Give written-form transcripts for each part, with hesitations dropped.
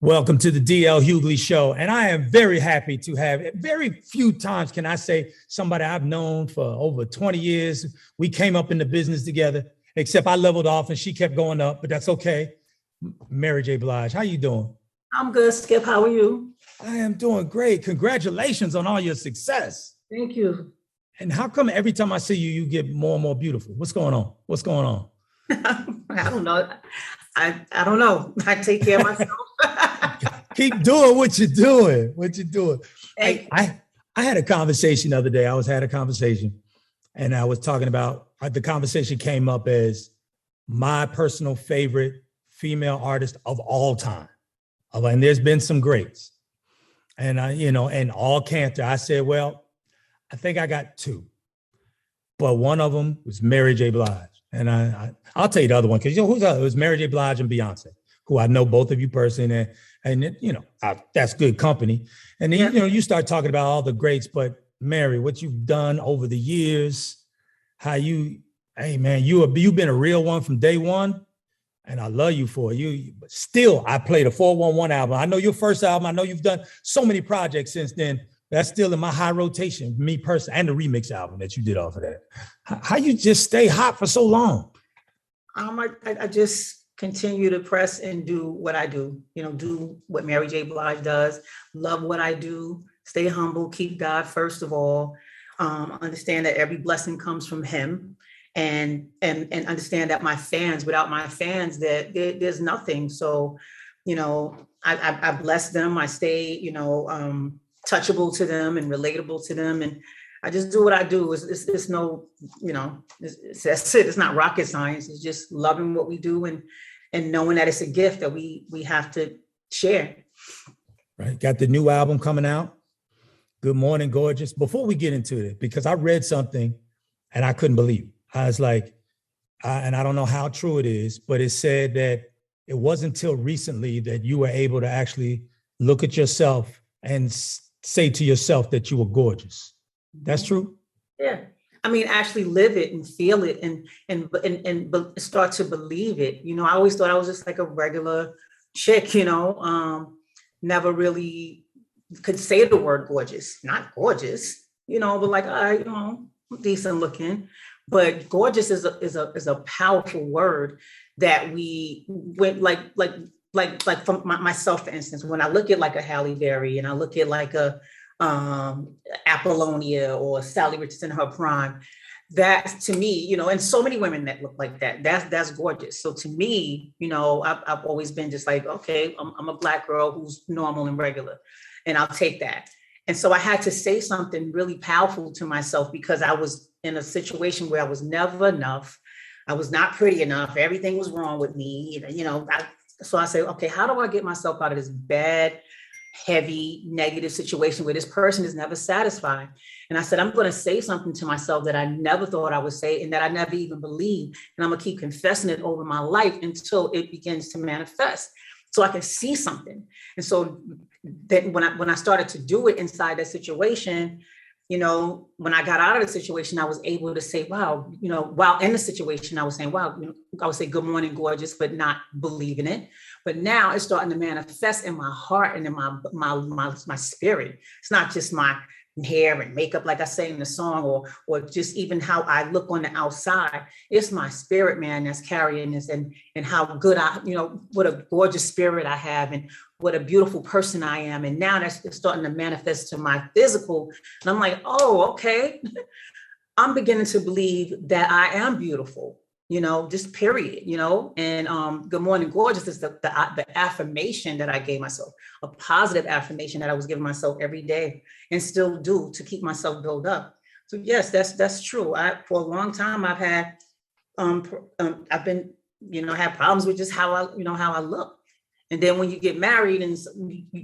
Welcome to the DL Hughley Show. And I am very happy to have, very few times can I say, somebody I've known for over 20 years. We came up in the business together, except I leveled off and she kept going up, but that's okay. Mary J. Blige, how you doing? I'm good, Skip. How are you? I am doing great. Congratulations on all your success. Thank you. And how come every time I see you, you get more and more beautiful? What's going on? What's going on? I don't know. I don't know. I take care of myself. Keep doing what you're doing. Hey. I had a conversation the other day. Had a conversation and I was talking about, the conversation came up as my personal favorite female artist of all time. And there's been some greats. And and all candor, I said, well, I think I got two. But one of them was Mary J. Blige. And I'll tell you the other one, because who's the other? It was Mary J. Blige and Beyonce, who I know both of you personally, and that's good company. And then, you start talking about all the greats, but Mary, what you've done over the years, you've been a real one from day one, and I love you for it. But still, I played a 411 album. I know your first album. I know you've done so many projects since then. That's still in my high rotation, me personally, and the remix album that you did off of that. How you just stay hot for so long? I just continue to press and do what I do. Do what Mary J. Blige does. Love what I do. Stay humble. Keep God first of all. Understand that every blessing comes from Him, and understand that without my fans, that there's nothing. So, I bless them. I stay, touchable to them and relatable to them. And I just do what I do. It's no, that's it. It's not rocket science. It's just loving what we do and knowing that it's a gift that we have to share. Right. Got the new album coming out. Good Morning, Gorgeous. Before we get into it, because I read something and I couldn't believe it. I was like, and I don't know how true it is, but it said that it wasn't until recently that you were able to actually look at yourself and say to yourself that you were gorgeous. That's true? Yeah. I mean, actually live it and feel it and start to believe it. I always thought I was just like a regular chick, never really could say the word gorgeous. Not gorgeous, but like, decent looking. But gorgeous is a powerful word that we went like from myself, for instance, when I look at like a Halle Berry and I look at like a Apollonia or Sally Richardson in her prime, that to me, and so many women that look like that, that's gorgeous. So to me, I've always been just like, okay, I'm a Black girl who's normal and regular, and I'll take that. And so I had to say something really powerful to myself because I was in a situation where I was never enough. I was not pretty enough. Everything was wrong with me. So I say, okay, how do I get myself out of this bad, heavy, negative situation where this person is never satisfied? And I said, I'm going to say something to myself that I never thought I would say and that I never even believed. And I'm going to keep confessing it over my life until it begins to manifest so I can see something. And so then when I started to do it inside that situation, when I got out of the situation, I was able to say, wow, while in the situation, I was saying, wow, I would say good morning, gorgeous, but not believing it. But now it's starting to manifest in my heart and in my spirit. It's not just my hair and makeup, like I say in the song, or just even how I look on the outside. It's my spirit, man, that's carrying this and how good what a gorgeous spirit I have and what a beautiful person I am. And now that's starting to manifest to my physical. And I'm like, oh, okay. I'm beginning to believe that I am beautiful, just period, and good morning, gorgeous is the affirmation that I gave myself, a positive affirmation that I was giving myself every day and still do to keep myself built up. So yes, that's true. For a long time, I've had, I've been, had problems with just how I look. And then when you get married and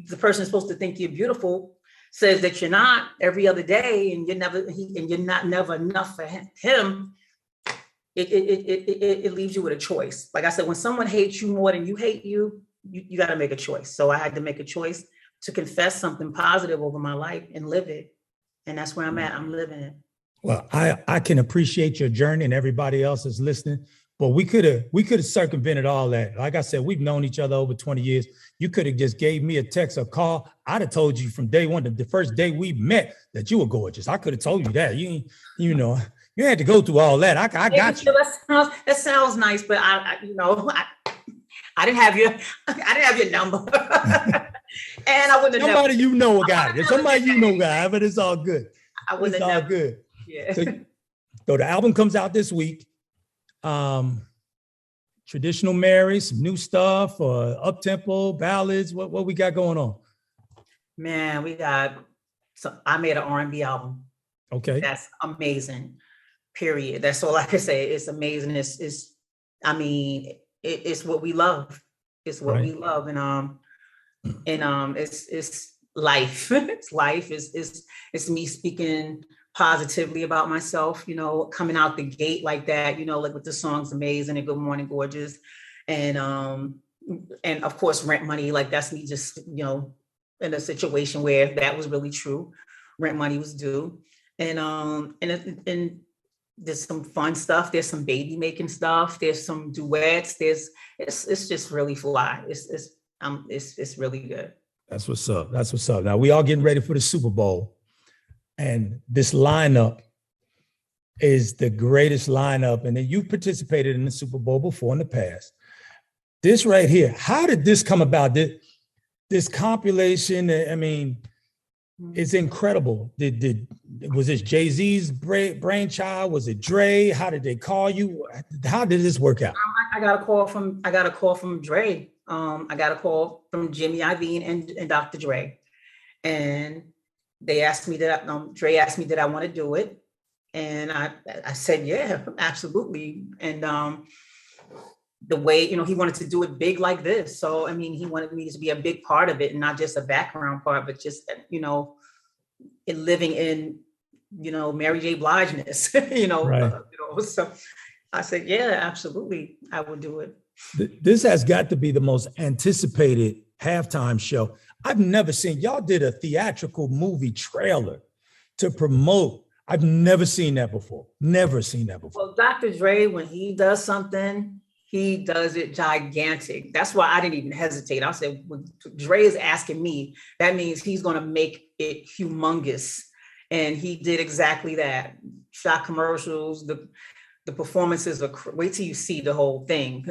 the person is supposed to think you're beautiful says that you're not every other day and you're not never enough for him, it leaves you with a choice. Like I said, when someone hates you more than you hate you got to make a choice. So I had to make a choice to confess something positive over my life and live it. And that's where I'm at. I'm living it. Well, I can appreciate your journey and everybody else is listening But we could have circumvented all that. Like I said, we've known each other over 20 years. You could have just gave me a text or call. I'd have told you from day one, the first day we met, that you were gorgeous. I could have told you that. You know, you had to go through all that. I got you. That sounds nice, but I didn't have your number. And I wouldn't have somebody you know got it. Somebody you know got it, but it's all good. It's all good. Yeah. So the album comes out this week. Traditional Mary, some new stuff, or up-tempo ballads. What we got going on? Man, I made an R&B album. Okay. That's amazing. Period. That's all I can say. It's amazing. It's what we love. It's what we love. And it's life. It's life. It's me speaking positively about myself, you know, coming out the gate like that, you know, like with the songs Amazing and Good Morning Gorgeous. And of course, Rent Money, like that's me just, you know, in a situation where that was really true. Rent money was due. And there's some fun stuff. There's some baby making stuff. There's some duets. It's just really fly. It's really good. That's what's up. That's what's up. Now we all getting ready for the Super Bowl. And this lineup is the greatest lineup. And then you participated in the Super Bowl before in the past. This right here, how did this come about? This compilation, I mean, it's incredible. Was this Jay-Z's brainchild? Was it Dre? How did they call you? How did this work out? I got a call from Dre. I got a call from Jimmy Iovine and Dr. Dre. And they asked me Dre asked me, did I want to do it? And I said, yeah, absolutely. And the way, you know, he wanted to do it big like this. So, I mean, he wanted me to be a big part of it and not just a background part, but just, you know, living in, you know, Mary J. Blige-ness, you know, right. So I said, yeah, absolutely. I would do it. This has got to be the most anticipated halftime show. I've never seen, y'all did a theatrical movie trailer to promote. I've never seen that before. Never seen that before. Well, Dr. Dre, when he does something, he does it gigantic. That's why I didn't even hesitate. I said, when Dre is asking me, that means he's going to make it humongous. And he did exactly that. Shot commercials, the performances are, wait till you see the whole thing.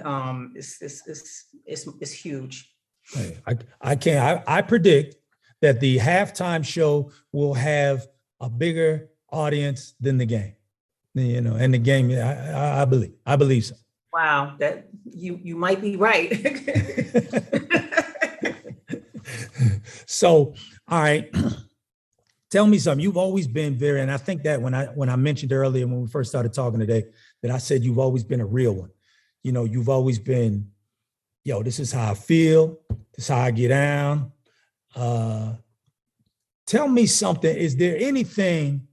It's huge. Hey, I predict that the halftime show will have a bigger audience than the game. You know, and the game, I believe so. Wow, that you might be right. So, all right. Tell me something. You've always been very, and I think that when I mentioned earlier when we first started talking today, that I said you've always been a real one. You know, you've always been, yo, this is how I feel. This is how I get down. Tell me something. Is there anything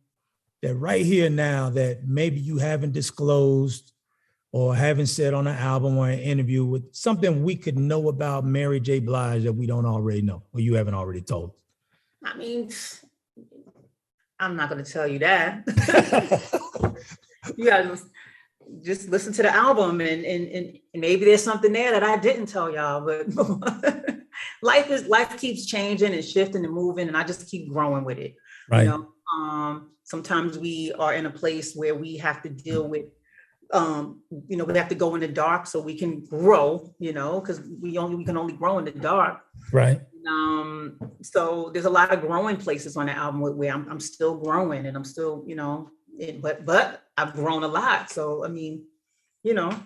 that right here now that maybe you haven't disclosed or haven't said on an album or an interview, with something we could know about Mary J. Blige that we don't already know or you haven't already told us? I mean, I'm not going to tell you that. You guys just listen to the album and maybe there's something there that I didn't tell y'all, but life keeps changing and shifting and moving, and I just keep growing with it. Right. You know, sometimes we are in a place where we have to deal with, you know, we have to go in the dark so we can grow, you know, because we can only grow in the dark. Right. So there's a lot of growing places on the album where I'm still growing and I'm still, you know, but I've grown a lot. So, I mean, you know,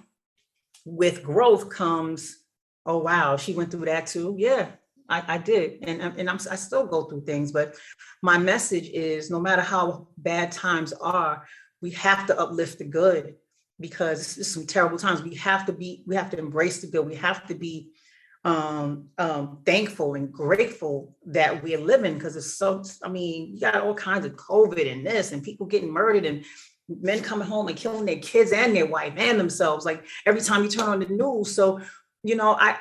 with growth comes, oh, wow, she went through that too. Yeah, I did. And I still go through things, but my message is no matter how bad times are, we have to uplift the good, because it's some terrible times. We have to embrace the good. We have to be thankful and grateful that we're living, because it's so, I mean, you got all kinds of COVID and this and people getting murdered and men coming home and killing their kids and their wife and themselves, like every time you turn on the news. So, you know, I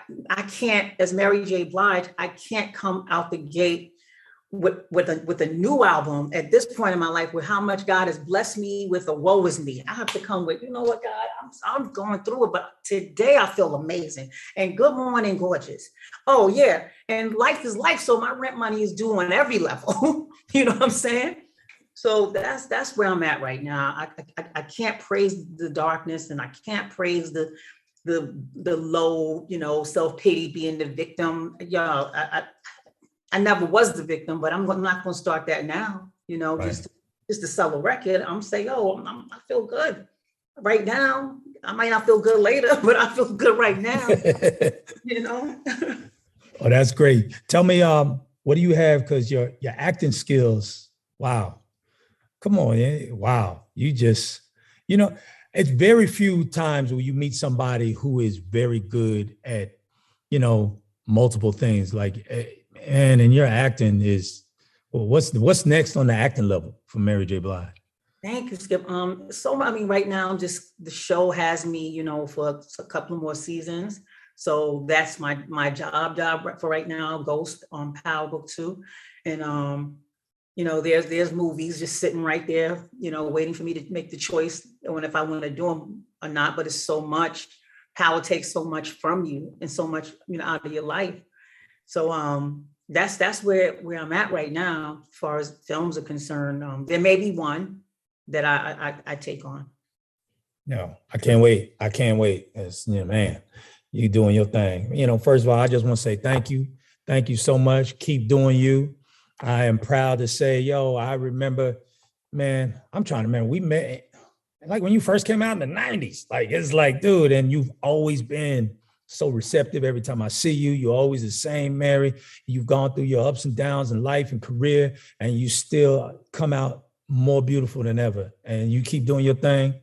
can't, as Mary J. Blige, I can't come out the gate with a new album at this point in my life, with how much God has blessed me with, a woe is me. I have to come with, you know what, God, I'm going through it, but today I feel amazing. And good morning, gorgeous. Oh yeah, and life is life. So my rent money is due on every level. You know what I'm saying? So that's where I'm at right now. I can't praise the darkness, and I can't praise the low, you know, self-pity, being the victim. Y'all, I never was the victim, but I'm not going to start that now. You know, Right. just to sell a record. I'm saying, oh, I feel good right now. I might not feel good later, but I feel good right now. You know. Oh, that's great. Tell me, what do you have? Because your acting skills, wow. Come on, yeah. Wow. You just, you know, it's very few times where you meet somebody who is very good at, you know, multiple things. Like, and your acting is, well, what's next on the acting level for Mary J. Blige? Thank you, Skip. So I mean, right now, the show has me, you know, for a couple more seasons. So that's my job for right now. Ghost on Power Book 2, and you know, there's movies just sitting right there, you know, waiting for me to make the choice on if I want to do them or not. But it's so much, power takes so much from you and so much, you know, out of your life. So that's where I'm at right now, as far as films are concerned. There may be one that I take on. No, I can't wait. I can't wait. It's, you know, man, you doing your thing. You know, first of all, I just want to say thank you. Thank you so much. Keep doing you. I am proud to say, yo, I remember, man, I'm trying to remember, we met like when you first came out in the 90s. Like, it's like, dude, and you've always been so receptive. Every time I see you, you're always the same, Mary. You've gone through your ups and downs in life and career, and you still come out more beautiful than ever. And you keep doing your thing.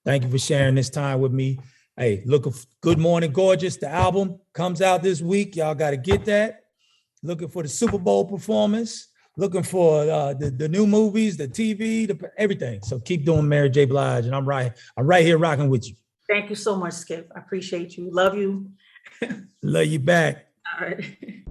Thank you for sharing this time with me. Hey, look, Good Morning Gorgeous, the album comes out this week. Y'all got to get that. Looking for the Super Bowl performance, looking for the new movies, the TV, everything. So keep doing Mary J. Blige, and I'm right here rocking with you. Thank you so much, Skip. I appreciate you. Love you. Love you back. All right.